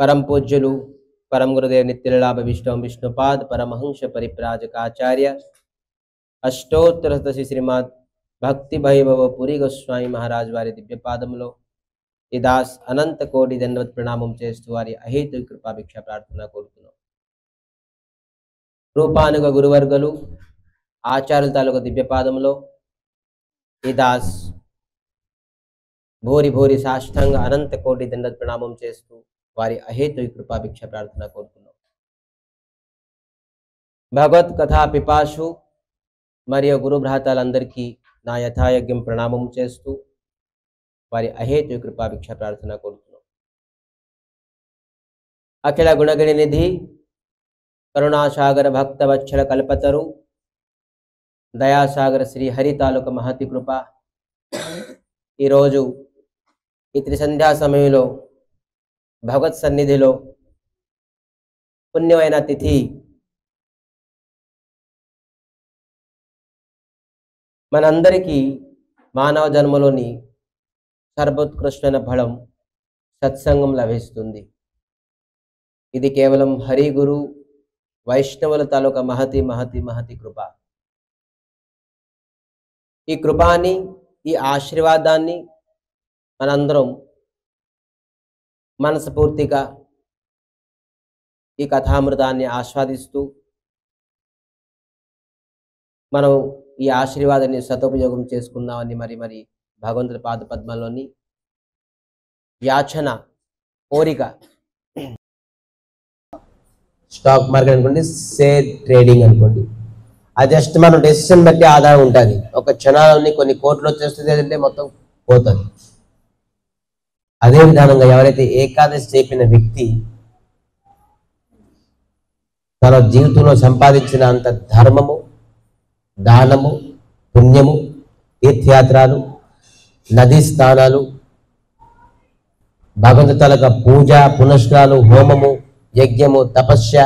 परम पूज्युलु परम गुरुदेव नित्यलाभ विष्णु विष्णुपाद परमहंस परिप्राजकाचार्य अष्टोत्तर श्रीमद भक्ति वैभव पुरी गोस्वामी महाराज वारी दिव्य पादमुलो ఈ దాస్ అనంత కోటి దండవత్ ప్రణామం చేస్తూ వారి అహేతు కృపా భిక్ష ప్రార్థన కోరుతున్నాం. రూపానుగ గురువర్గలు ఆచార్యుల తాలూకు దివ్య పాదములో ఈ దాస్ భూరి భూరి సాష్టాంగ అనంత కోటి దండవత్ ప్రణామం చేస్తూ వారి అహేతు కృపా భిక్ష ప్రార్థన కోరుతున్నాం. భగవత్ కథా పిపాసు మరియు గురు భ్రాతలందరికీ నా యథాయోగ్యం ప్రణామం చేస్తూ వారి అహేతు కృపా భిక్ష ప్రార్థన కోరుతున్నాం. అఖిల గుణగణి నిధి కరుణాసాగర భక్త వత్సల కల్పతరు దయాసాగర శ్రీ హరి తాలూక మహతి కృప ఈరోజు ఈ త్రిసంధ్యా సమయంలో భగవత్ సన్నిధిలో పుణ్యమైన తిథి మనందరికీ మానవ జన్మలోని సర్వోత్కృష్టమైన ఫలం సత్సంగం లభిస్తుంది. ఇది కేవలం హరి గురు వైష్ణవుల తాలూకా మహతి మహతి మహతి కృప. ఈ కృపాని ఈ ఆశీర్వాదాన్ని మనందరం మనస్ఫూర్తిగా ఈ కథామృతాన్ని ఆస్వాదిస్తూ మనం ఈ ఆశీర్వాదాన్ని సదుపయోగం చేసుకుందామని మరి భగవంతుడి పాద పద్మంలోని యాచన కోరిక. స్టాక్ మార్కెట్ అనుకోండి, షేర్ ట్రేడింగ్ అనుకోండి, అది జస్ట్ మనం డెసిషన్ బట్టి ఆదాయం ఉంటుంది. ఒక క్షణాలని కొన్ని కోట్లు వచ్చేస్తుంది అంటే మొత్తం పోతుంది. అదే విధానంగా ఎవరైతే ఏకాదశి చేపిన వ్యక్తి తన జీవితంలో సంపాదించిన అంత ధర్మము, దానము, పుణ్యము, తీర్థయాత్రలు, నదీ స్నానాలు, భగవంతుల పూజ పునస్కారాలు, హోమము, యజ్ఞము, తపస్య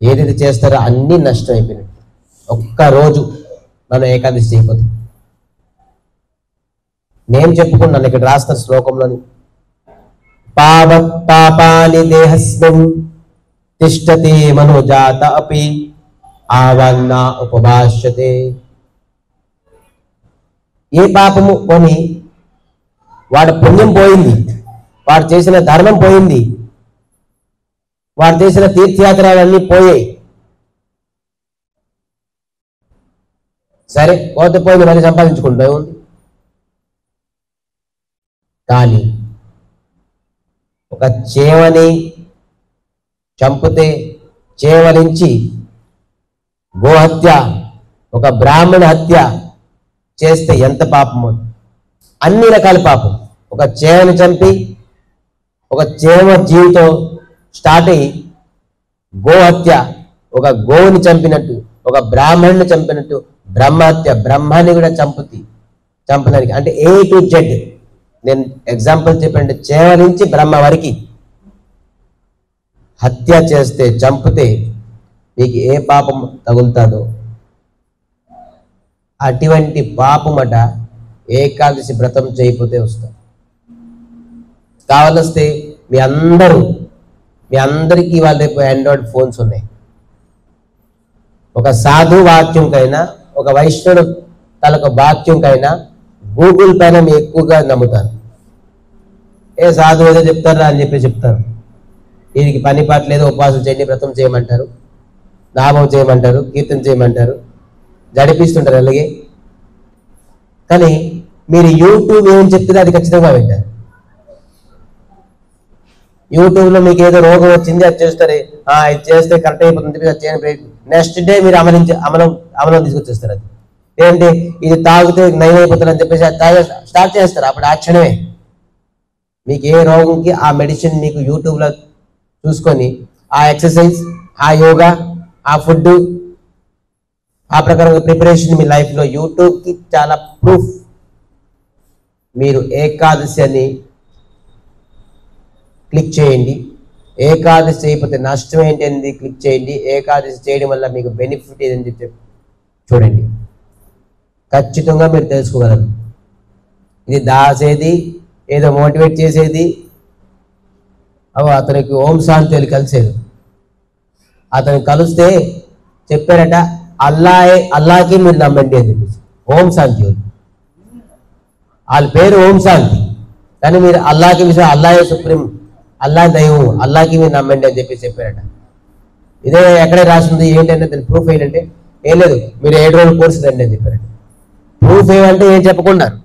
ఏదైతే చేస్తారో అన్నీ నష్టం అయిపోయినాయి. ఒక్కరోజు మనం ఏకాదశి చేయకపోతే. నేను చెప్పుకున్నాను ఇక్కడ రాసిన శ్లోకంలోని పాపాని దేహస్మిన్ తిష్టతే మనోజాత అపి ఆవన్నా ఉపభాష్యతే. ఏ పాపము కొని వాడు పుణ్యం పోయింది, వాడు చేసిన ధర్మం పోయింది, వాడు చేసిన తీర్థయాత్రలన్నీ పోయాయి. సరే పోతే పోయింది, మళ్ళీ సంపాదించుకుంటూ ఉంది. కానీ ఒక చేవని చంపితే, చేవరించి గోహత్య, ఒక బ్రాహ్మణ హత్య చేస్తే ఎంత పాపము. అన్ని రకాల పాపం. ఒక చేవని చంపి ఒక చేవ జీవితం స్టార్ట్ అయ్యి గోహత్య, ఒక గోవుని చంపినట్టు, ఒక బ్రాహ్మణుని చంపినట్టు, బ్రహ్మహత్య, బ్రహ్మాన్ని కూడా చంపడానికి అంటే A to Z. నేను ఎగ్జాంపుల్ చెప్పండి, చేవ నుంచి బ్రహ్మ వరకు హత్య చేస్తే, చంపితే మీకు ఏ పాపం తగులుతుందో అటువంటి పాపమట ఏకాదశి వ్రతం చేయకపోతే వస్తాం. కావాలొస్తే మీ అందరికీ వాళ్ళ రేపు ఆండ్రాయిడ్ ఫోన్స్ ఉన్నాయి. ఒక సాధు వాక్యంకైనా, ఒక వైష్ణవుడు తనకు వాక్యంకైనా గూగుల్ పైన మీరు ఎక్కువగా నమ్ముతారు. ఏ సాధు ఏదో చెప్తారా అని చెప్తారు. దీనికి పని పాట లేదు, ఉపవాసం చేయండి, వ్రతం చేయమంటారు, నామం చేయమంటారు, కీర్తన చేయమంటారు, జడిపిస్తుంటారు అలాగే. కానీ మీరు యూట్యూబ్ ఏం చెప్తే అది ఖచ్చితంగా వింటారు. యూట్యూబ్లో మీకు ఏదో రోగం వచ్చింది, అది చేస్తారు, ఇది చేస్తే కరెక్ట్ అయిపోతుంది, నెక్స్ట్ డే మీరు అమలం తీసుకొచ్చేస్తారు. అది ఏంటి, ఇది తాగితే నయం అయిపోతుంది అని చెప్పేసి స్టార్ట్ చేస్తారు. అప్పుడు ఆ క్షణమే మీకు ఏ రోగంకి ఆ మెడిసిన్ మీకు యూట్యూబ్లో చూసుకొని ఆ ఎక్సర్సైజ్, ఆ యోగా, ఆ ఫుడ్, ఆ ప్రకారంగా ప్రిపరేషన్ మీ లైఫ్లో యూట్యూబ్కి చాలా ప్రూఫ్. మీరు ఏకాదశి అని క్లిక్ చేయండి. ఏకాదశి చేయకపోతే నష్టం ఏంటి అనేది క్లిక్ చేయండి. ఏకాదశి చేయడం వల్ల మీకు బెనిఫిట్ ఏదని చెప్పి చూడండి. ఖచ్చితంగా మీరు తెలుసుకోగలరు. ఇది దాసేది, ఏదో మోటివేట్ చేసేది అతనికి ఓం శాంతి వెళ్ళి కలిసారు. అతను కలిస్తే చెప్పారట, అల్లాకి మీరు నమ్మండి అని చెప్పేసి. ఓం శాంతి వాళ్ళ పేరు ఓం శాంతి, కానీ మీరు అల్లాకి విషయం, అల్లాయే సుప్రీం, అల్లా దైవం, అల్లాకి మీరు నమ్మండి అని చెప్పేసి చెప్పారట. ఇదే ఎక్కడే రాసింది ఏంటంటే దాని ప్రూఫ్ ఏంటంటే, ఏం లేదు మీరు 7 రోజుల కోర్సు రండి అని చెప్పారట. ప్రూఫ్ ఏమంటే ఏం చెప్పకున్నారు,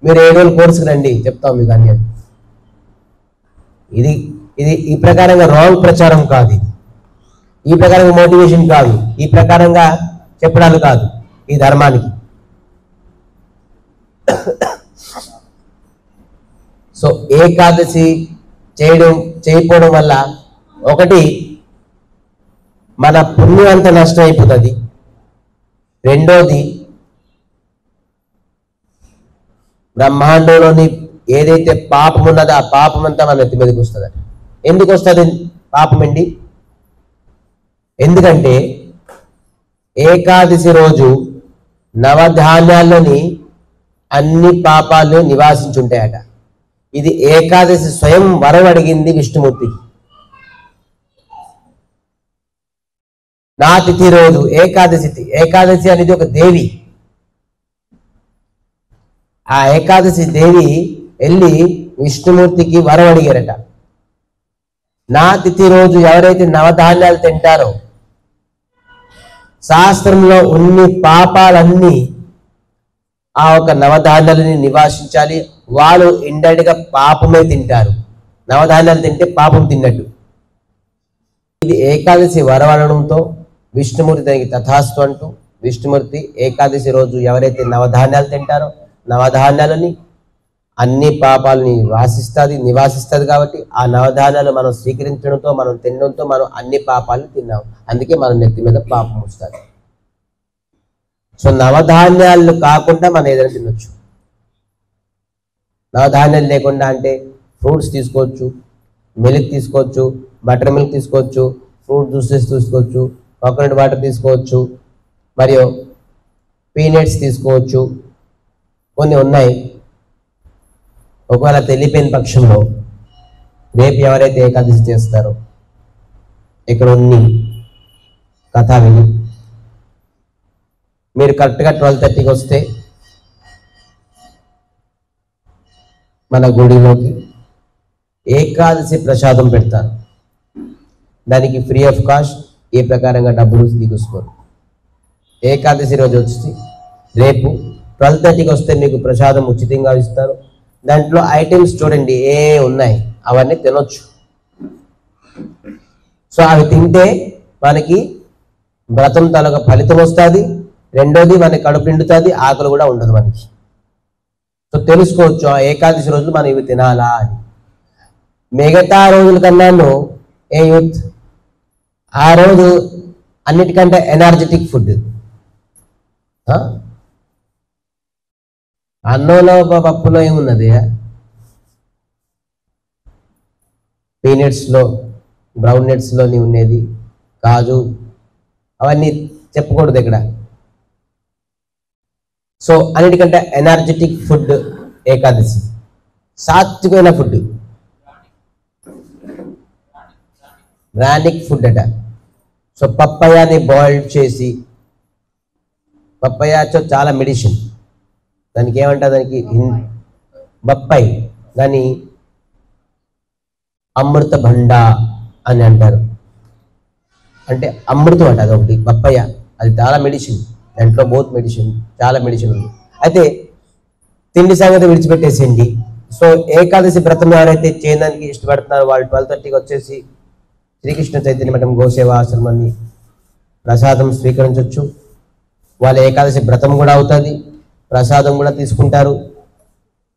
మీరు 7 రోజుల కోర్సుకు రండి చెప్తాం మీకు అన్ని. ఇది ఇది ఈ ప్రకారంగా రాంగ్ ప్రచారం కాదు, ఇది ఈ ప్రకారంగా మోటివేషన్ కాదు, ఈ ప్రకారంగా చెప్పడాలు కాదు ఈ ధర్మానికి. సో ఏకాదశి చేయకపోవడం వల్ల ఒకటి మన పుణ్యం అంతా నష్టం అయిపోతుంది. రెండోది బ్రహ్మాండంలోని ఏదైతే పాపం ఉన్నదో ఆ పాపం అంతా మన నెత్తి మీదకి వస్తుంది. ఎందుకు వస్తుంది పాపం అండి? ఎందుకంటే ఏకాదశి రోజు నవధాన్యాల్లోని అన్ని పాపాలు నివాసించుంటాయట. ఇది ఏకాదశి స్వయం వరం అడిగింది విష్ణుమూర్తికి. నా తిథి రోజు ఏకాదశి అనేది ఒక దేవి. ఆ ఏకాదశి దేవి వెళ్ళి విష్ణుమూర్తికి వరం అడిగారట. నా తిథి రోజు ఎవరైతే నవధాన్యాలు తింటారో శాస్త్రంలో ఉన్ని పాపాలన్నీ ఆ ఒక నవధాన్యాలని నివాసించాలి. వాళ్ళు ఇండైరెక్ట్ గా పాపమే తింటారు. నవధాన్యాలు తింటే పాపం తిన్నట్టు. ఇది ఏకాదశి వరవడంతో విష్ణుమూర్తి దానికి తథాస్తు అంటూ విష్ణుమూర్తి ఏకాదశి రోజు ఎవరైతే నవధాన్యాలు తింటారో నవధాన్యాలని అన్ని పాపాలని నివాసిస్తుంది కాబట్టి ఆ నవధాన్యాలు మనం స్వీకరించడంతో మనం తినడంతో మనం అన్ని పాపాలను తిన్నాం. అందుకే మన నెత్తి మీద పాపం వస్తుంది. సో నవధాన్యాలు కాకుండా మనం ఏదైనా తినొచ్చు. నవధాన్యాలు లేకుండా అంటే ఫ్రూట్స్ తీసుకోవచ్చు, మిల్క్ తీసుకోవచ్చు, బటర్ మిల్క్ తీసుకోవచ్చు, ఫ్రూట్ జ్యూసెస్ తీసుకోవచ్చు, కోకోనట్ వాటర్ తీసుకోవచ్చు, మరియు పీనట్స్ తీసుకోవచ్చు. కొన్ని ఉన్నాయి. ఒకవేళ తెలియని పక్షంలో రేపు ఎవరైతే ఏకాదశి చేస్తారో ఇక్కడ ఉన్ని కథ విని మీరు కరెక్ట్గా 12:30కి వస్తే మన గుడిలోకి ఏకాదశి ప్రసాదం పెడతారు. దానికి ఫ్రీ ఆఫ్ కాస్ట్, ఏ ప్రకారంగా డబ్బులు తీసుకోరు. ఏకాదశి రోజు వచ్చి రేపు 12:30కి వస్తే మీకు ప్రసాదం ఉచితంగా ఇస్తారు. దాంట్లో ఐటమ్స్ చూడండి ఏ ఉన్నాయి, అవన్నీ తినొచ్చు. సో అవి తింటే మనకి వ్రతం తాలూకా ఫలితం వస్తుంది. రెండోది మనకి కడుపు నిండుతుంది, ఆకలి కూడా ఉండదు మనకి. సో తెలుసుకోవచ్చు ఆ ఏకాదశి రోజులు మనం ఇవి తినాలా అని. మిగతా రోజుల కన్నాను ఏ యూత్ ఆ రోజు అన్నిటికంటే ఎనర్జెటిక్ ఫుడ్. అన్నంలో పప్పులో ఏమున్నది? పీనట్స్లో, బ్రౌన్ నట్స్లోని ఉండేది, కాజు, అవన్నీ చెప్పకూడదు ఇక్కడ. సో అన్నిటికంటే ఎనర్జెటిక్ ఫుడ్ ఏకాదశి, సాత్వికమైన ఫుడ్, రానిక్ ఫుడ్ అట. సో పప్పయ్యాని బాయిల్డ్ చేసి, పప్పయ్యాచో చాలా మెడిసిన్, దానికి ఏమంటారు, దానికి బప్పాయి, దాన్ని అమృత భండ అని అంటారు. అంటే అమృతం అంట అది ఒకటి పప్పయ్య, అది చాలా మెడిసిన్. దాంట్లో బోత్ మెడిసిన్, చాలా మెడిసిన్ ఉంది. అయితే తిండి సంగతి విడిచిపెట్టేసేయండి. సో ఏకాదశి వ్రతం ఎవరైతే చేయడానికి ఇష్టపడుతున్నారో వాళ్ళు 12:30కి వచ్చేసి శ్రీకృష్ణ చైతన్య మఠం గోసేవ ఆశ్రమాన్ని ప్రసాదం స్వీకరించవచ్చు. వాళ్ళ ఏకాదశి వ్రతం కూడా అవుతుంది, ప్రసాదం కూడా తీసుకుంటారు,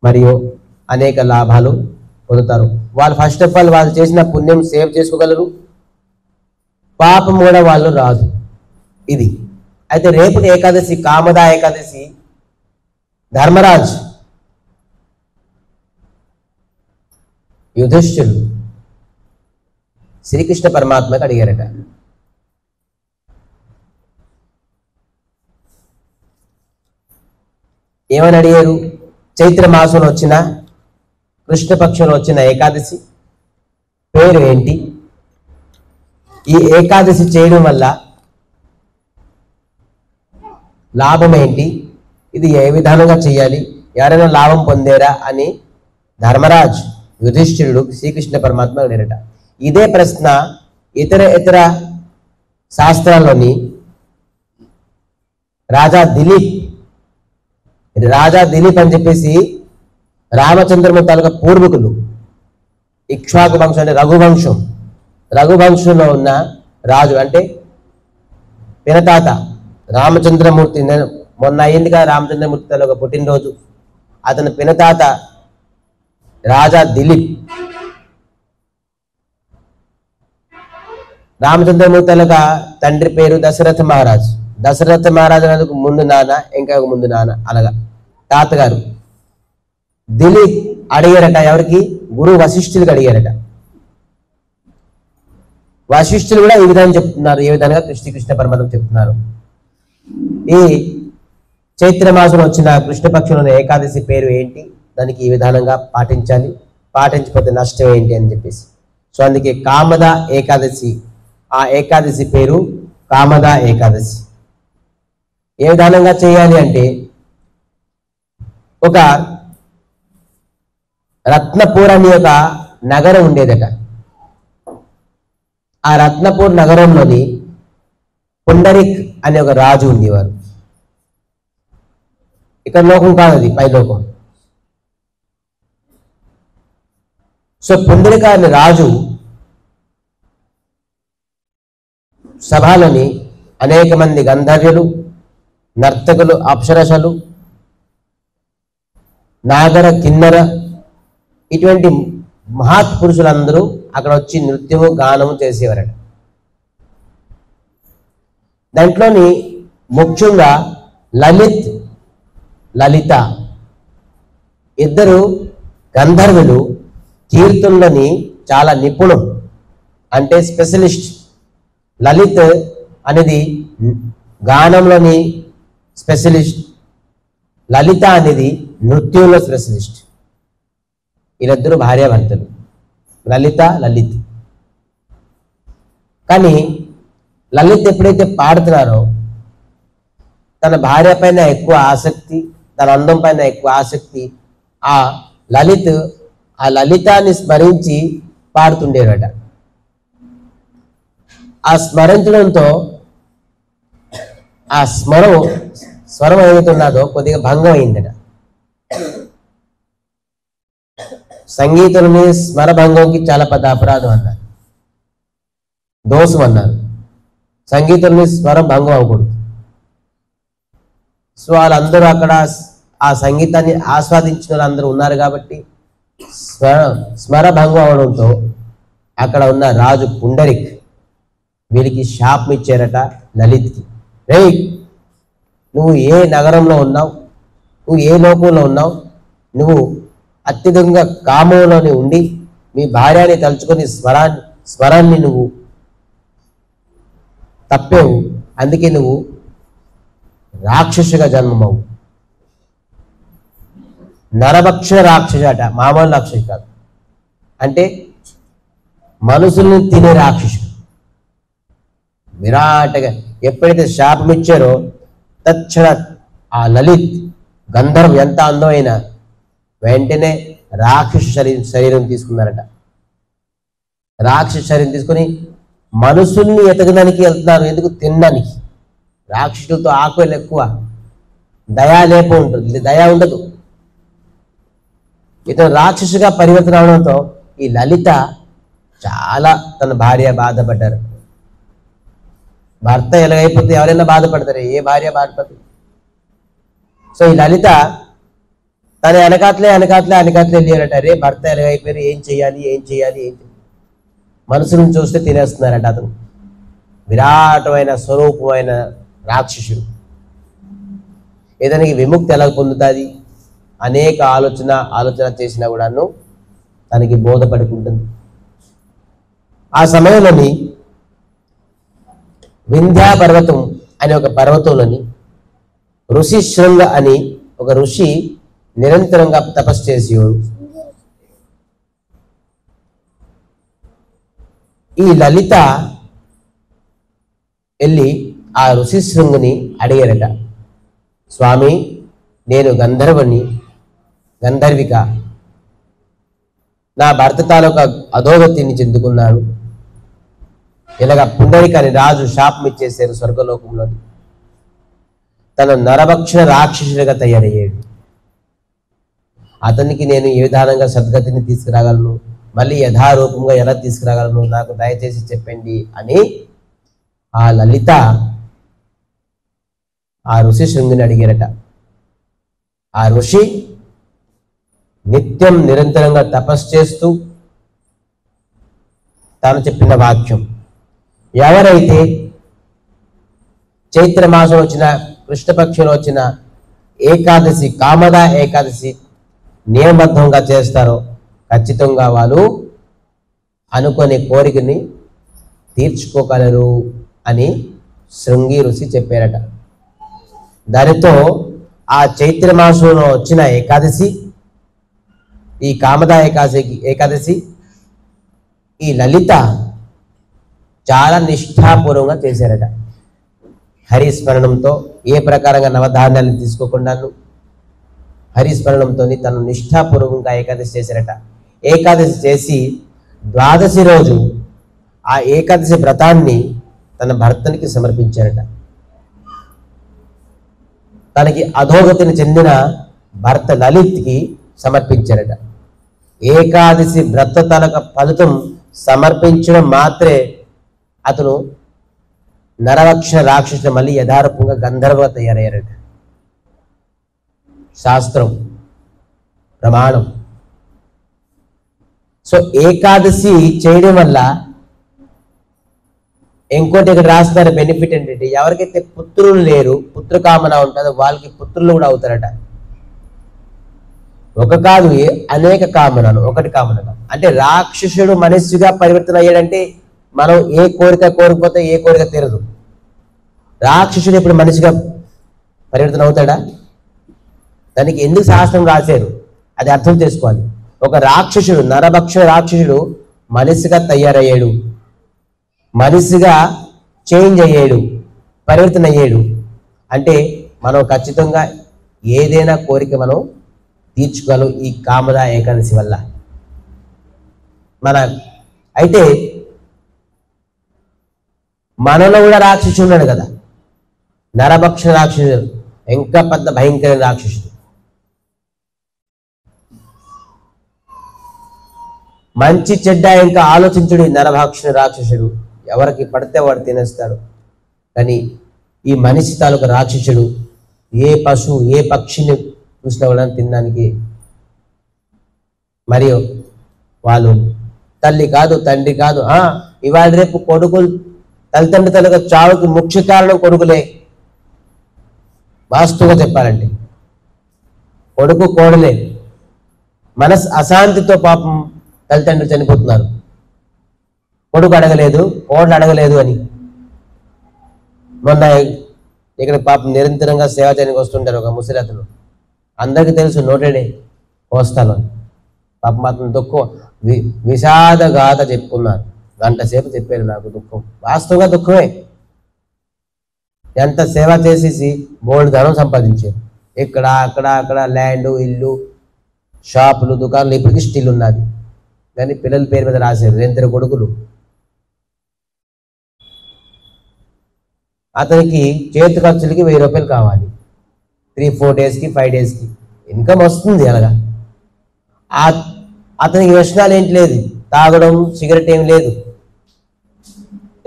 మరియు అనేక లాభాలు పొందుతారు. వాళ్ళు ఫస్ట్ ఆఫ్ ఆల్ వాళ్ళు చేసిన పుణ్యం సేవ్ చేసుకోగలరు, పాపం కూడా వాళ్ళు రాదు. ఇది అయితే రేపటి ఏకాదశి కామదా ఏకాదశి ధర్మరాజ్ యుధిష్ఠిరుడు శ్రీకృష్ణ పరమాత్మకి అడిగారట, ఏమని అడిగారు? చైత్ర మాసంలో వచ్చిన కృష్ణపక్షంలో వచ్చిన ఏకాదశి పేరు ఏంటి? ఈ ఏకాదశి చేయడం వల్ల లాభం ఏంటి? ఇది ఏ విధానంగా చేయాలి? ఎవరైనా లాభం పొందేరా అని ధర్మరాజ్ యుధిష్ఠిరుడు శ్రీకృష్ణ పరమాత్మ అడిగారట. ఇదే ప్రశ్న ఇతర శాస్త్రాల్లోని రాజా దిలీప్ అని చెప్పేసి రామచంద్రమూర్తి తాలూకా పూర్వీకులు ఇక్ష్వాకు వంశం అంటే రఘువంశంలో ఉన్న రాజు అంటే పినతాత రామచంద్రమూర్తి. మొన్న అయింది కదా రామచంద్రమూర్తి తాలూకా పుట్టినరోజు. అతని పినతాత రాజా దిలీప్ రామచంద్రమూర్తి తాలూకా తండ్రి పేరు దశరథ మహారాజ్. దశరథ మహారాజు అనేందుకు ముందు నాన్న, ఇంకా ముందు నాన్న, అలాగా తాతగారు. దిలీప్ అడిగారట ఎవరికి? గురువు వశిష్ఠులకు అడిగారట. వశిష్ఠులు కూడా ఈ విధంగా చెప్తున్నారు. ఏ విధంగా కృష్ణ పరమాత్మ చెప్తున్నారు. ఈ చైత్ర మాసంలో వచ్చిన కృష్ణపక్షంలోని ఏకాదశి పేరు ఏంటి? దానికి ఈ విధానంగా పాటించాలి, పాటించకపోతే నష్టం ఏంటి అని చెప్పేసి. సో అందుకే కామద ఏకాదశి, ఆ ఏకాదశి పేరు కామద ఏకాదశి. ఏ విధానంగా చేయాలి అంటే, ఒక రత్నపూర్ అనే ఒక నగరం ఉండేదట. ఆ రత్నపూర్ నగరంలోని పుండరిక్ అనే ఒక రాజు ఉండేవారు. ఇక్కడ లోకం కాదు, అది పై లోకం. సో పుండరిక అనే రాజు సభలోని అనేక మంది గంధర్వులు, నర్తకులు, అప్సరసలు, నాగర, కిన్నర ఇటువంటి మహాత్ పురుషులందరూ అక్కడ వచ్చి నృత్యము, గానము చేసేవారట. దాంట్లోని ముఖ్యంగా లలిత ఇద్దరు గంధర్వులు కీర్తనలని చాలా నిపుణం, అంటే స్పెషలిస్ట్. లలిత్ అనేది గానంలోని స్పెషలిస్ట్, లలిత అనేది నృత్యంలో స్పెషలిస్ట్. వీళ్ళిద్దరూ భార్యాభర్తలు, లలిత్. కానీ లలిత్ ఎప్పుడైతే పాడుతున్నారో తన భార్య పైన ఎక్కువ ఆసక్తి, తన అందం పైన ఎక్కువ ఆసక్తి. ఆ లలితాన్ని స్మరించి పాడుతుండేవాట. ఆ స్మరించడంతో ఆ స్వరం ఏదైతున్నదో కొద్దిగా భంగం అయిందట. సంగీతంలోని స్మరభంగంకి చాలా పెద్ద అపరాధం అన్నారు, దోషం అన్నారు. సంగీతంలోని స్వరం భంగం అవ్వకూడదు. సో వాళ్ళందరూ అక్కడ ఆ సంగీతాన్ని ఆస్వాదించిన వాళ్ళందరూ ఉన్నారు కాబట్టి స్మరభంగం అవడంతో అక్కడ ఉన్న రాజు పుండరిక్ వీరికి శాపం ఇచ్చారట లలిత్కి. రేయ్, నువ్వు ఏ నగరంలో ఉన్నావు, నువ్వు ఏ లోకంలో ఉన్నావు, నువ్వు అత్యధికంగా కామంలోని ఉండి మీ భార్యని తలుచుకొని స్వరాన్ని నువ్వు తప్పేవు, అందుకే నువ్వు రాక్షసుగా జన్మమవు. నరభక్ష రాక్షసు అట, మామూలు రాక్షసు కాదు, అంటే మనుషుల్ని తినే రాక్షసు. విరాటగా ఎప్పుడైతే శాపం ఇచ్చారో తక్షణ ఆ లలిత్ గంధర్వ్ ఎంత అందమైన వెంటనే రాక్షసు శరీరం తీసుకున్నారట. రాక్షసు శరీరం తీసుకుని మనుషుల్ని ఎతకడానికి వెళ్తున్నారు. ఎందుకు? తినడానికి. రాక్షసులతో ఆకులు ఎక్కువ, దయా లేప ఉంటుంది, దయా ఉండదు. ఇతను రాక్షసుగా పరివర్తన అవడంతో ఈ లలిత చాలా తన భార్య బాధపడ్డారు. భర్త ఎలాగైపోతే ఎవరైనా బాధపడతారు, ఏ భార్య బాధపడదు. సో ఈ లలిత తన వెనకాట్లే వెళ్ళారట. రే భర్త ఎలాగైపోయారు, ఏం చేయాలి. మనసును చూస్తే తినేస్తున్నారట. అతను విరాటమైన స్వరూపమైన రాక్షసుడు. ఇతనికి విముక్తి ఎలా పొందుతుంది? అనేక ఆలోచన చేసినా కూడాను తనకి బోధపడుకుంటుంది. ఆ సమయంలోని వింధ్యా పర్వతం అనే ఒక పర్వతంలోని ఋషి శృంగ అని ఒక ఋషి నిరంతరంగా తపస్సు చేసేవాడు. ఈ లలిత వెళ్ళి ఆ ఋషి శృంగుని అడిగారట, స్వామి నేను గంధర్విక, నా భర్త తాలూకా అధోగతిని చెందుకున్నాను, ఇలాగ పుండరికని రాజు శాపం ఇచ్చేశారు స్వర్గలోకంలో, తన నరభక్షణ రాక్షసుడిగా తయారయ్యాడు, అతనికి నేను ఏ విధానంగా సద్గతిని తీసుకురాగలను, మళ్ళీ యథారూపంగా ఎలా తీసుకురాగలను, నాకు దయచేసి చెప్పండి అని ఆ లలిత ఆ ఋషి శృంగుని అడిగారట. ఆ ఋషి నిత్యం నిరంతరంగా తపస్సు చేస్తూ తాను చెప్పిన వాక్యం, ఎవరైతే చైత్రమాసం వచ్చిన కృష్ణపక్షంలో వచ్చిన ఏకాదశి, కామద ఏకాదశి నియమబద్ధంగా చేస్తారో ఖచ్చితంగా వాళ్ళు అనుకునే కోరికని తీర్చుకోగలరు అని శృంగి ఋషి చెప్పారట. దానితో ఆ చైత్రమాసంలో వచ్చిన ఏకాదశి, ఈ కామద ఏకాదశి ఈ లలిత చాలా నిష్ఠాపూర్వంగా చేశారట. హరిస్మరణంతో ఏ ప్రకారంగా నవధాన్యాలను తీసుకోకుండాను హరిస్మరణంతో తను నిష్ఠాపూర్వకంగా ఏకాదశి చేశారట. ఏకాదశి చేసి ద్వాదశి రోజు ఆ ఏకాదశి వ్రతాన్ని తన భర్తనికి సమర్పించారట. తనకి అధోగతిని చెందిన భర్త లలిత్కి సమర్పించారట. ఏకాదశి వ్రత తనక ఫలితం సమర్పించడం మాత్రే అతను నరభక్షణ రాక్షసుడు మళ్ళీ యథారూపంగా గంధర్వగా తయారయ్యారట. శాస్త్రం ప్రమాణం. సో ఏకాదశి చేయడం వల్ల ఇంకోటి ఇక్కడ రాస్తున్నారు బెనిఫిట్ ఏంటంటే, ఎవరికైతే పుత్రులు లేరు, పుత్రకామన ఉంటుందో వాళ్ళకి పుత్రులు కూడా అవుతారట. ఒక కాదు అనేక కామనలు, ఒకటి కామన అంటే రాక్షసుడు మనిషిగా పరివర్తన అయ్యాడంటే మనం ఏ కోరిక కోరికపోతే ఏ కోరిక తీరదు. రాక్షసుడు ఇప్పుడు మనిషిగా పరివర్తన అవుతాడా? దానికి ఎందుకు శాస్త్రం రాశారు అది అర్థం చేసుకోవాలి. ఒక రాక్షసుడు, నరభక్షణ రాక్షసుడు మనిషిగా తయారయ్యాడు, మనిషిగా చేంజ్ అయ్యాడు, పరివర్తన అయ్యాడు అంటే మనం ఖచ్చితంగా ఏదైనా కోరిక మనం తీర్చుకోగలం ఈ కామద ఏకాదశి వల్ల. అయితే మనలో కూడా రాక్షసుడు ఉన్నాడు కదా, నరభక్షణ రాక్షసుడు, ఇంకా పెద్ద భయంకర రాక్షసుడు. మంచి చెడ్డ ఇంకా ఆలోచించుడు నరభక్షణ రాక్షసుడు, ఎవరికి పడితే వాడు తినేస్తాడు. కానీ ఈ మనిషి తాలూకు రాక్షసుడు ఏ పశువు ఏ పక్షిని చూసినా కూడా తినడానికి, మరియు వాళ్ళు తల్లి కాదు తండ్రి కాదు, ఇవాళ రేపు కొడుకులు తల్లిదండ్రుల తాలూకు చావుకి ముఖ్య కారణం కొడుకులే. వాస్తవంగా చెప్పాలంటే కొడుకు కోడలే. మనసు అశాంతితో పాపం తల్లిదండ్రులు చనిపోతున్నారు, కొడుకు అడగలేదు కోడలు అడగలేదు అని. మొన్న ఇక్కడ పాపం నిరంతరంగా సేవ చేయడానికి వస్తుంటారు ఒక ముసలితను, అందరికీ తెలుసు నోటెడే కోస్తాను. పాపం అతను దుఃఖం విషాద గాథ చెప్పుకున్నారు, గంట సేపు చెప్పారు నాకు దుఃఖం. వాస్తవంగా దుఃఖమే. ఎంత సేవ చేసేసి బోల్డ్ ధనం సంపాదించారు, ఇక్కడ అక్కడ అక్కడ ల్యాండ్ ఇల్లు షాపులు దుకాణాలు ఇప్పటికీ స్టిల్ ఉన్నది. కానీ పిల్లల పేరు మీద రాశారు, 2 కొడుకులు. అతనికి చేతి ఖర్చులకి 1000 రూపాయలు కావాలి, 3-4 డేస్కి 5 డేస్కి ఇన్కమ్ వస్తుంది. అలాగా అతనికి వ్యసనాలు ఏంటి లేదు, తాగడం సిగరెట్ ఏం లేదు,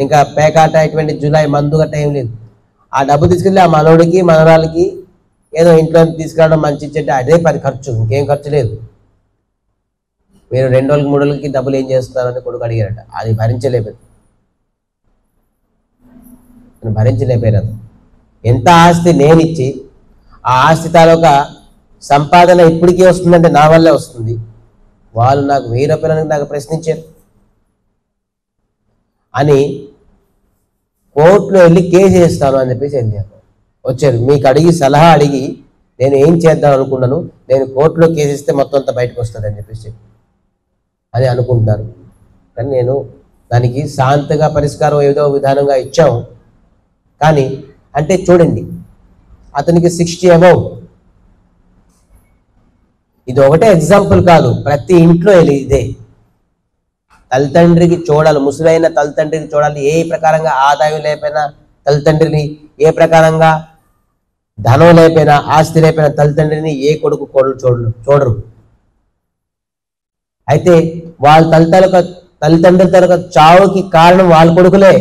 ఇంకా పేకాట ఇటువంటి జులై మందు గట్ట ఏం లేదు. ఆ డబ్బు తీసుకెళ్ళి ఆ మనవడికి మనవరాలకి ఏదో ఇంట్లో తీసుకురావడం మంచి చెడ్డ అదే పని ఖర్చు, ఇంకేం ఖర్చు లేదు. మీరు 2 రోజులకి 3 రోజులకి డబ్బులు ఏం చేస్తారని కొడుకు అడిగారట. అది భరించలేపారు. ఎంత ఆస్తి నేనిచ్చి ఆ ఆస్తి తాలూకా సంపాదన ఇప్పటికీ వస్తుందంటే నా వల్లే వస్తుంది, వాళ్ళు నాకు 1000 రూపాయలని నాకు ప్రశ్నించారు అని కోర్టులో వెళ్ళి కేసు వేస్తాను అని చెప్పేసి వచ్చారు. మీకు అడిగి సలహా అడిగి నేను ఏం చేద్దాం అనుకున్నాను, నేను కోర్టులో కేసు ఇస్తే మొత్తం అంతా బయటకు వస్తుంది అని చెప్పేసి అని అనుకుంటున్నారు. కానీ నేను దానికి శాంతగా పరిష్కారం ఏదో విధానంగా ఇచ్చాం. కానీ అంటే చూడండి, అతనికి 60 అబౌవ్. ఇది ఒకటే ఎగ్జాంపుల్ కాదు, ప్రతి ఇంట్లో ఇదే. తల్లిదండ్రికి చూడాలి, ముసలైన తల్లిదండ్రికి చూడాలి. ఏ ప్రకారంగా ఆదాయం లేకపోయినా తల్లిదండ్రిని, ఏ ప్రకారంగా ధనం లేకపోయినా ఆస్తి లేకపోయినా తల్లిదండ్రిని ఏ కొడుకు చూడరు. అయితే వాళ్ళ తల్లిదండ్రుల తరగ చావుకి కారణం వాళ్ళ కొడుకులే.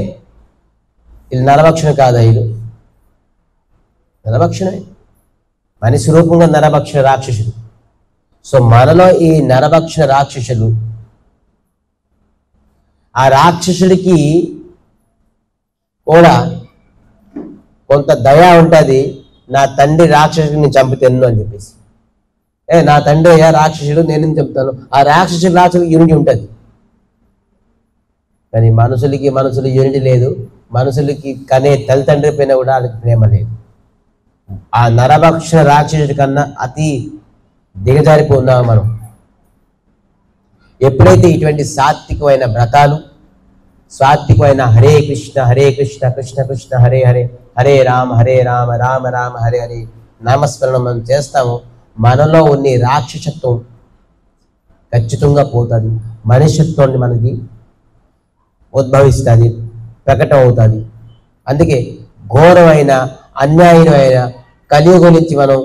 ఇది నరభక్షణ కాదా? ఇది నరభక్షణే, మనిషి రూపంగా నరభక్షణ రాక్షసుడు. సో మనలో ఈ నరభక్షణ రాక్షసులు, ఆ రాక్షసుడికి కూడా కొంత దయ ఉంటుంది. నా తండ్రి రాక్షసుడిని చంపితేను అని చెప్పేసి, నా తండ్రి అయ్యా రాక్షసుడు, నేను చెప్తాను. ఆ రాక్షసుడికి యూనిటీ ఉంటుంది. కానీ మనుషులు యూనిటీ లేదు. మనుషులకి కనే తల్లిదండ్రి పైన కూడా వాళ్ళకి ప్రేమ లేదు. ఆ నరభక్షణ రాక్షసుడి కన్నా అతి దిగజారిపోతున్నాము మనం. ఎప్పుడైతే ఇటువంటి సాత్వికమైన వ్రతాలు, సాత్వికమైన హరే కృష్ణ కృష్ణ కృష్ణ హరే హరే, హరే రామ రామ రామ హరే హరే నామస్మరణం మనం చేస్తామో మనలో ఉన్న రాక్షసత్వం ఖచ్చితంగా పోతుంది. మనుష్యత్వాన్ని మనకి ఉద్భవిస్తుంది, ప్రకటన అవుతుంది. అందుకే ఘోరమైన అన్యాయమైన కలియుగం నుంచి మనం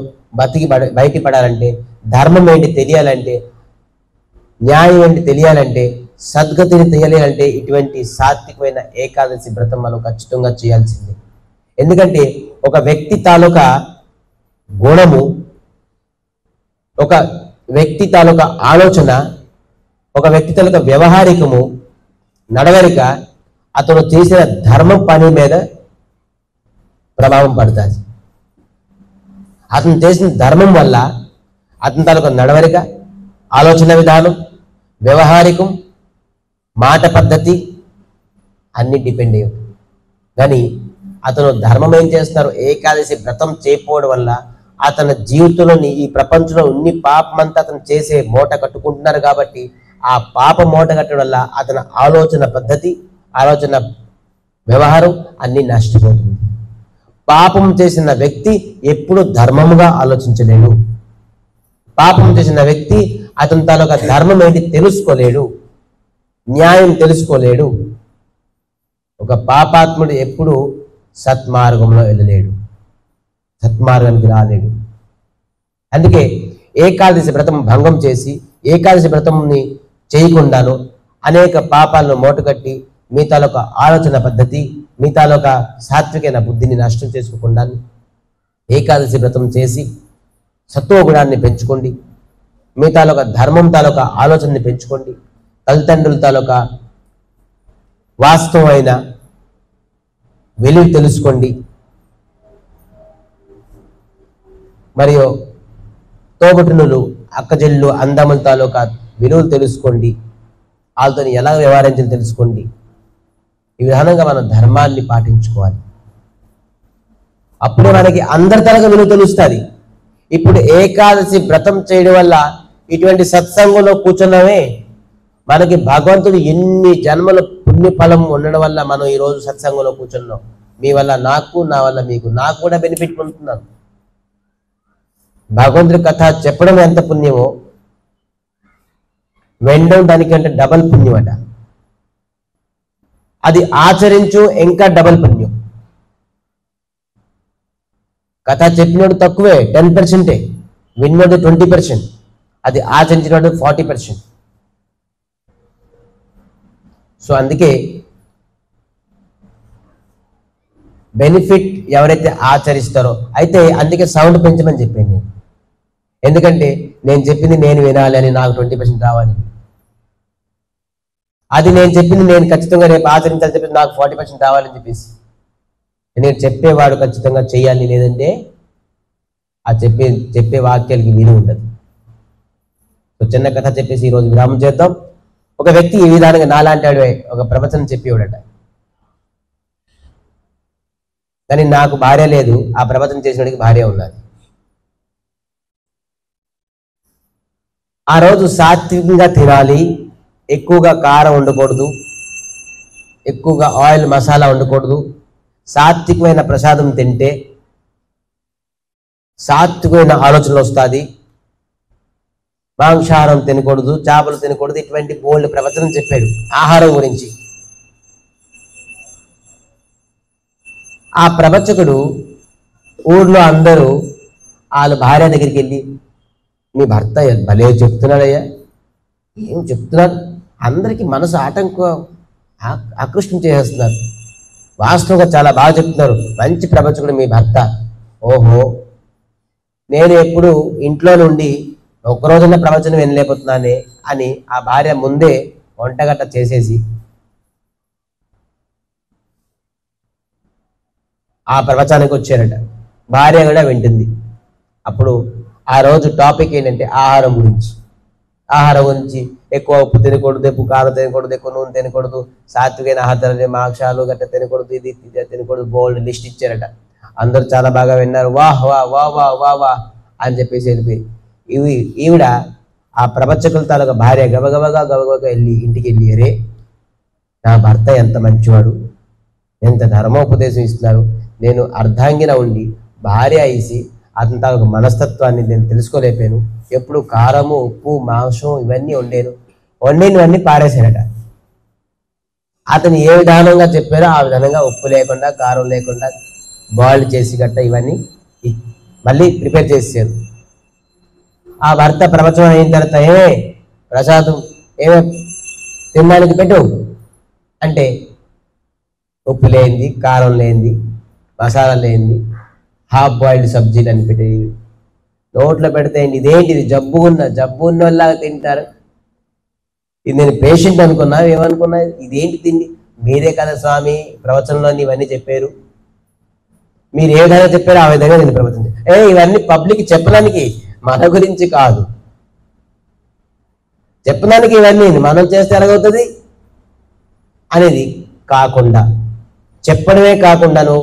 బయటపడాలంటే, ధర్మం ఏంటి తెలియాలంటే, న్యాయం ఏంటి తెలియాలంటే, సద్గతిని తెలియాలంటే ఇటువంటి సాత్వికమైన ఏకాదశి వ్రతం మనం ఖచ్చితంగా చేయాల్సిందే. ఎందుకంటే ఒక వ్యక్తి తాలూకా గుణము, ఒక వ్యక్తి తాలూకా ఆలోచన, ఒక వ్యక్తి తాలూకా వ్యవహారికము, నడవడిక అతను చేసిన ధర్మ పని మీద ప్రభావం పడుతుంది. అతను చేసిన ధర్మం వల్ల అతని తాలూకా నడవడిక, ఆలోచన విధానం, వ్యవహారికం, మాట పద్ధతి అన్ని డిపెండ్ అయ్యి. కానీ అతను ధర్మం ఏం చేస్తున్నారు, ఏకాదశి వ్రతం చేయకపోవడం వల్ల అతని జీవితంలోని ఈ ప్రపంచంలో ఉన్ని పాపమంతా అతను చేసే మూట కట్టుకుంటున్నారు. కాబట్టి ఆ పాప మూట కట్టడం వల్ల అతని ఆలోచన పద్ధతి, ఆలోచన వ్యవహారం అన్ని నష్టపోతుంది. పాపం చేసిన వ్యక్తి ఎప్పుడు ధర్మముగా ఆలోచించలేడు. పాపం చేసిన వ్యక్తి అతని తాలూకా ధర్మం ఏంటి తెలుసుకోలేడు, న్యాయం తెలుసుకోలేడు. ఒక పాపాత్ముడు ఎప్పుడు సత్మార్గంలో వెళ్ళలేడు, సత్మార్గానికి రాలేడు. అందుకే ఏకాదశి వ్రతం భంగం చేసి, ఏకాదశి వ్రతంని చేయకుండాను అనేక పాపాలను మూటకట్టి మీ తాలూకా ఆలోచన పద్ధతి, మీ తాలూకా సాత్వికైన బుద్ధిని నష్టం చేసుకోకుండా ఏకాదశి వ్రతం చేసి సత్వగుణాన్ని పెంచుకోండి. మీ తాలూకా ధర్మం తాలూకా ఆలోచనని పెంచుకోండి. తల్లిదండ్రుల తాలూకా వాస్తవమైన విలువ తెలుసుకోండి. మరియు తోబుట్టునులు, అక్కజెళ్ళు, అందముల తాలూకా విలువలు తెలుసుకోండి. వాళ్ళతో ఎలా వ్యవహరించాలో తెలుసుకోండి. ఈ విధానంగా మనం ధర్మాన్ని పాటించుకోవాలి. అప్పుడే మనకి అందరి తరగ విలువ తెలుస్తుంది. ఇప్పుడు ఏకాదశి వ్రతం చేయడం వల్ల ఇటువంటి సత్సంగంలో కూర్చున్నామే, మనకి భగవంతుడు ఎన్ని జన్మల పుణ్యఫలం ఉండడం వల్ల మనం ఈరోజు సత్సంగంలో కూర్చున్నాం. మీ వల్ల నాకు, నా వల్ల మీకు, నాకు కూడా బెనిఫిట్ పొందుతున్నాను. భగవంతుడి కథ చెప్పడం ఎంత పుణ్యమో వినడం దానికంటే డబల్ పుణ్యం అట. అది ఆచరించు ఇంకా డబల్ పుణ్యం. కథ చెప్పినోడు తక్కువే, 10%, విన్నోడు 20%, అది ఆచరించినోడు 40%. సో అందుకే బెనిఫిట్ ఎవరైతే ఆచరిస్తారో, అయితే అందుకే సౌండ్ పెంచమని చెప్పాను నేను. ఎందుకంటే నేను చెప్పింది నేను వినాలి అని, నాకు 20% రావాలి. అది నేను చెప్పింది నేను ఖచ్చితంగా రేపు ఆచరించాలని చెప్పి నాకు 40% రావాలని చెప్పేసి, నేను చెప్పేవాడు ఖచ్చితంగా చేయాలి. లేదంటే ఆ చెప్పే వాక్యాలకి విలువ ఉండదు. సో చిన్న కథ చెప్పేసి ఈరోజు విరామం చేద్దాం. ఒక వ్యక్తి ఈ విధానంగా నాలాంటి వాడు ఒక ప్రవచనం చెప్పేవాడట. కానీ నాకు భార్య లేదు, ఆ ప్రవచనం చేసినడికి భార్య ఉన్నది. ఆ రోజు సాత్వికంగా తినాలి, ఎక్కువగా కారం ఉండకూడదు, ఎక్కువగా ఆయిల్ మసాలా ఉండకూడదు, సాత్వికమైన ప్రసాదం తింటే సాత్వికమైన ఆలోచనలు వస్తుంది, మాంసాహారం తినకూడదు, చేపలు తినకూడదు, ఇటువంటి బోల్డ్ ప్రవచనం చెప్పాడు ఆహారం గురించి. ఆ ప్రవచకుడు ఊర్లో అందరూ వాళ్ళ భార్య దగ్గరికి వెళ్ళి, మీ భర్త భలే చెప్తున్నాడయ్యా, ఏం చెప్తున్నాడు, అందరికీ మనసు ఆకృష్టం చేసేస్తున్నారు, వాస్తవంగా చాలా బాగా చెప్తున్నారు, మంచి ప్రవచకుడు మీ భర్త. ఓహో, నేను ఎప్పుడు ఇంట్లో నుండి ఒక్కరోజున ప్రవచనం వినలేకపోతున్నానే అని ఆ భార్య ముందే వంటగట్ట చేసేసి ఆ ప్రవచనానికి వచ్చారట. భార్య కూడా వింటుంది. అప్పుడు ఆ రోజు టాపిక్ ఏంటంటే ఆహారం గురించి. ఆహారం గురించి ఎక్కువ ఉప్పు తినకూడదు, ఎక్కువ కారం తినకూడదు, ఎక్కువ నూనె తినకూడదు, సాత్వికమైన ఆహారం, మాంసాలు గట్ట తినకూడదు, ఇది తినకూడదు, బోల్డ్ లిస్ట్ ఇచ్చారట. అందరూ చాలా బాగా విన్నారు. వాహ్ వా వా వా వా వా అని చెప్పేసి వెళ్ళిపోయి ఈవిడ ఆ ప్రవచకుల తాలూకా భార్య గబగబగా వెళ్ళి ఇంటికి వెళ్ళి, అరే నా భర్త ఎంత మంచివాడు, ఎంత ధర్మోపదేశం ఇస్తున్నారు, నేను అర్ధాంగిన ఉండి భార్య అయ్యి అతని తాలూకు మనస్తత్వాన్ని నేను తెలుసుకోలేకపోయాను, ఎప్పుడు కారము ఉప్పు మాంసం ఇవన్నీ వండినవన్నీ పారేశారట. అతను ఏ విధానంగా చెప్పారో ఆ విధానంగా ఉప్పు లేకుండా కారం లేకుండా బాయిల్ చేసి గట్ట ఇవన్నీ మళ్ళీ ప్రిపేర్ చేశారు. ఆ భర్త ప్రవచనం అయిన తర్వాత, ప్రసాదం ఏమో తినడానికి పెట్టు అంటే ఉప్పు లేనిది, కారం లేనిది, మసాలా లేనిది, హాఫ్ బాయిల్డ్ సబ్జీలు అని పెట్టి నోట్లో పెడితే ఇదేంటిది, జబ్బు ఉన్న వాళ్ళలాగా తింటారు, ఇది నేను పేషెంట్ అనుకున్నా, ఏమనుకున్నా, ఇదేంటి తిండి, మీరే కదా స్వామి ప్రవచనంలో ఇవన్నీ చెప్పారు, మీరు ఏ విధంగా చెప్పారో ఆ విధంగా నేను ప్రవచనం. ఇవన్నీ పబ్లిక్ చెప్పడానికి, మన గురించి కాదు చెప్పడానికి, ఇవన్నీ మనం చేస్తే ఎలాగవుతుంది అనేది కాకుండా, చెప్పడమే కాకుండాను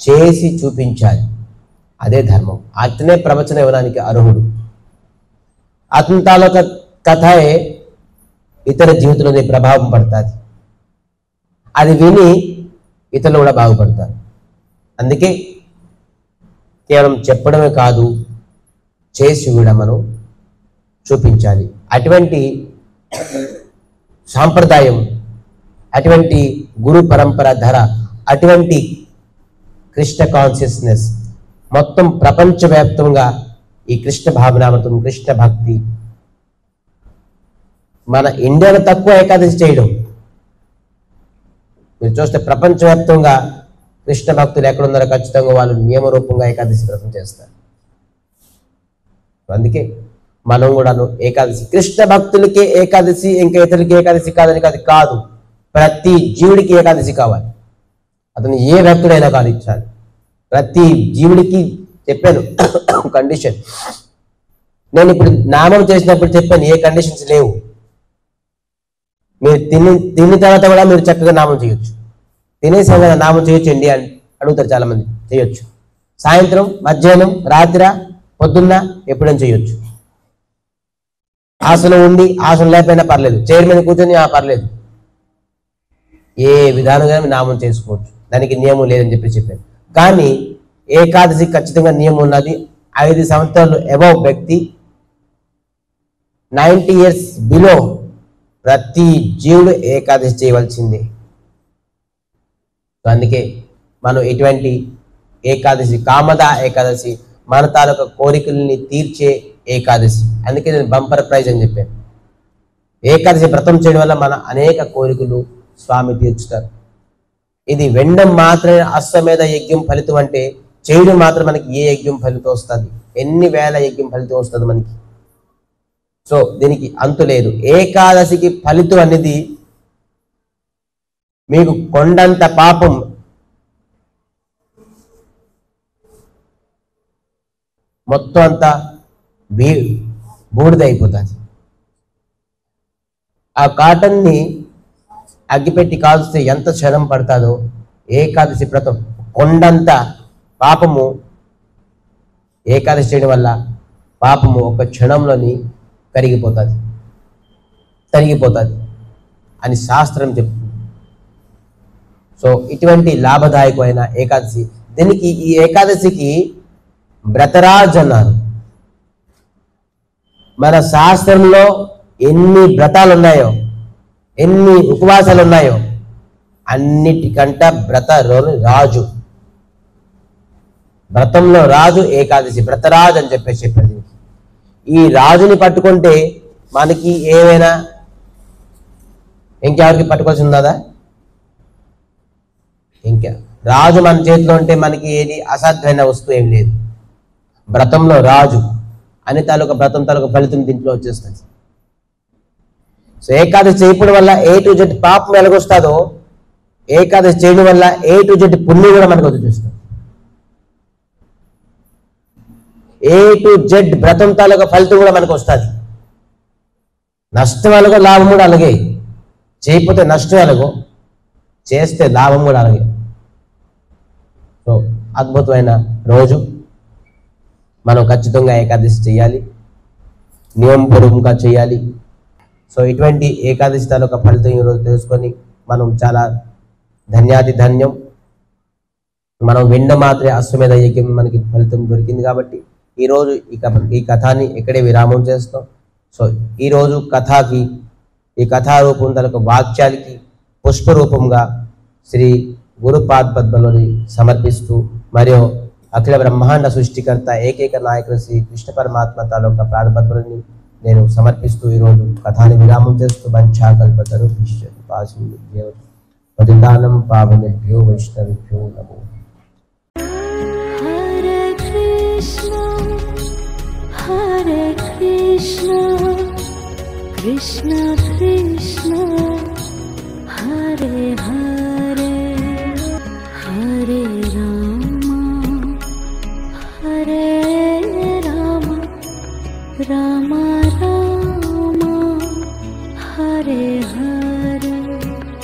చేసి చూపించాలి, అదే ధర్మం. అతనే ప్రవచనం ఇవ్వడానికి అర్హుడు. అతని తాలూకా కథే ఇతర జీవితంలో ప్రభావం పడుతుంది, అది విని ఇతరులు కూడా బాగుపడతారు. అందుకే కేవలం చెప్పడమే కాదు, చేసి కూడా మనం చూపించాలి. అటువంటి సాంప్రదాయం, అటువంటి గురు పరంపర ధర, అటువంటి కృష్ణ కాన్షియస్నెస్ మొత్తం ప్రపంచవ్యాప్తంగా ఈ కృష్ణ భావనామృతం, కృష్ణ భక్తి. మన ఇండియాలో తక్కువ ఏకాదశి చేయడం, మీరు చూస్తే ప్రపంచవ్యాప్తంగా కృష్ణ భక్తులు ఎక్కడున్నారో ఖచ్చితంగా వాళ్ళు నియమరూపంగా ఏకాదశి వ్రతం చేస్తారు. అందుకే మనం కూడా ఏకాదశి, కృష్ణ భక్తులకే ఏకాదశి, ఇంకా ఇతరులకి ఏకాదశి కాదని కాదు, ప్రతి జీవుడికి ఏకాదశి కావాలి. అతను ఏ భక్తుడైనా కానిచ్చాలి, ప్రతి జీవుడికి చెప్పాను కండిషన్. నేను ఇప్పుడు నామం చేసినప్పుడు చెప్పాను, ఏ కండిషన్స్ లేవు. మీరు తిన్న తర్వాత కూడా మీరు చక్కగా నామం చేయొచ్చు, తినేసే నామం చేయొచ్చండి అని అడుగుతారు చాలా మంది. చేయొచ్చు, సాయంత్రం, మధ్యాహ్నం, రాత్రి, పొద్దున్న ఎప్పుడైనా చేయొచ్చు. ఆసనం ఉండి ఆసనం లేకపోయినా పర్లేదు, చైర్ మీద కూర్చొని పర్లేదు, ఏ విధానంగా నామం చేసుకోవచ్చు, దానికి నియమం లేదని చెప్పాను. కానీ ఏకాదశి ఖచ్చితంగా నియమం ఉన్నది. 5 సంవత్సరాలు అబవ్ వ్యక్తి, 90 years బిలో ప్రతి జీవుడు ఏకాదశి చేయవలసిందే. అందుకే మనం ఇటువంటి ఏకాదశి, కామద ఏకాదశి, మన తాలూకా కోరికల్ని తీర్చే ఏకాదశి. అందుకే నేను బంపర్ ప్రైజ్ అని చెప్పాను. ఏకాదశి వ్రతం చేయడం వల్ల మన అనేక కోరికలు స్వామి తీర్చుతారు. ఇది వినడం మాత్రమే అశ్వమేధ యజ్ఞం ఫలితం అంటే, చేయడం మాత్రం మనకి ఏ యజ్ఞం ఫలితం వస్తుంది, ఎన్ని వేల యజ్ఞం ఫలితం వస్తుంది మనకి. సో దీనికి అంతు లేదు. ఏకాదశికి ఫలితం అనేది మీకు కొండంత పాపం మొత్తం అంతా బూడిదైపోతుంది. ఆ కాటన్ని అగ్గిపెట్టి కాల్స్తే ఎంత క్షణం పడతాదో, ఏకాదశి వ్రతం కొండంత పాపము ఏకాదశి చేయడం వల్ల పాపము ఒక క్షణంలోని తరిగిపోతుంది అని శాస్త్రం చెప్తుంది. సో ఇటువంటి లాభదాయకమైన ఏకాదశి, దీనికి ఈ ఏకాదశికి వ్రతరాజ్ అన్నారు. మన శాస్త్రంలో ఎన్ని వ్రతాలు ఉన్నాయో, ఎన్ని ఉపవాసాలు ఉన్నాయో అన్నిటికంట రాజు, వ్రతంలో రాజు ఏకాదశి, వ్రతరాజు అని చెప్పారు. ఈ రాజుని పట్టుకుంటే మనకి ఏమైనా ఇంకెవరికి పట్టుకోవాల్సి ఉన్నదా? ఇంకా రాజు మన చేతిలో ఉంటే మనకి ఏది అసాధ్యమైన వస్తువు ఏం లేదు. వ్రతంలో రాజు అని తాలూకా వ్రతం తాలూకా ఫలితం దీంట్లో వచ్చేస్తుంది. సో ఏకాదశి చేయడం వల్ల A to Z పాపం ఎలాగొస్తుందో, ఏకాదశి చేయడం వల్ల A to Z పుణ్యం కూడా మనకు వచ్చేస్తుంది. A to Z వ్రతం తాలూకా ఫలితం కూడా మనకు వస్తుంది. నష్టం ఎలాగో లాభం కూడా అలాగే. చేయకపోతే నష్టం ఎలాగో, చేస్తే లాభం కూడా అలాగే. సో అద్భుతమైన రోజు, మనం ఖచ్చితంగా ఏకాదశి చేయాలి, నియమపూర్వకంగా చేయాలి. సో ఇటువంటి ఏకాదశి తాలూకా ఫలితం ఈరోజు తెలుసుకొని మనం చాలా ధన్యం. మనం విన్న మాత్రమే అశ్వమేధ యజ్ఞం మనకి ఫలితం దొరికింది కాబట్టి ఈరోజు ఈ కథాని ఇక్కడే విరామం చేస్తాం. సో ఈరోజు కథకి, ఈ కథారూపం తాలూకా వాక్యాలకి పుష్పరూపంగా శ్రీ గురుపాదపద్మలోని సమర్పిస్తూ, మరియు అఖిల బ్రహ్మాండ సృష్టికర్త ఏకైక నాయకుడు శ్రీ కృష్ణ పరమాత్మ తాలూకా ప్రాణపద్మలని నేను సమర్పిస్తూ ఈరోజు కథాని విరామం చేస్తూ వంచాకల్పతరు పతితానం పావనేభ్యో వైష్ణవేభ్యో నమో. హరే కృష్ణ కృష్ణ కృష్ణ హరే హరే హరే రామ.